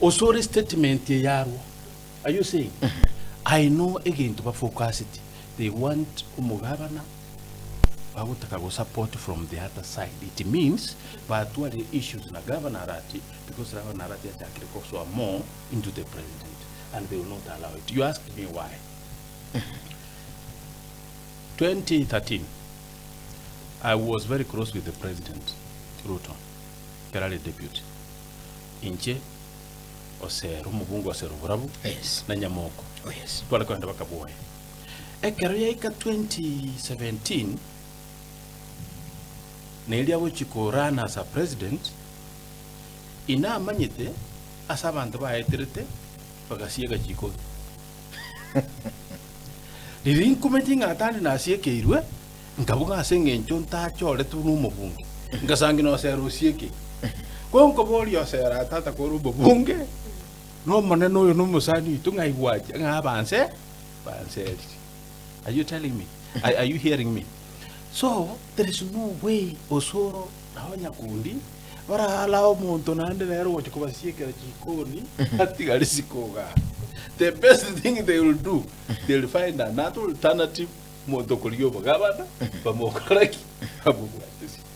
Osoro statement yaro. Are you saying? I know again to focus it. They want umugabana. I would take support from the other side. It means, but what the issues in the Governor Arati, because Governor Arati are more into the president, and they will not allow it. You ask me why. 2013, I was very close with the president, Ruto, Kerala deputy. Inche, Osoro, Mubungu Osoro, Burabu, yes, na Nyamoko. Oh yes. Kwa kwenda bakaboy. Career 2017 Nelia Wichiko ran as a president ina manyite as abantu baeterete bagasiega chiko. Lirin kumetinga atani na sieke irwe ngabuga sengencho ntachole tunu mubunge. Ngasangi no sero sieke. Konko boli osera tata ko rubo bunge. No maneno yo no musani tunga iwaje nga banse. Are you telling me? Are you hearing me? So there is no way Osoro naonya kundi bara allow muntu nande nero wacho kubasieka jikoni ati galisikoga. The best thing they will do, they'll find another alternative muntu kuliyo bagabana bamokaraki babuwa.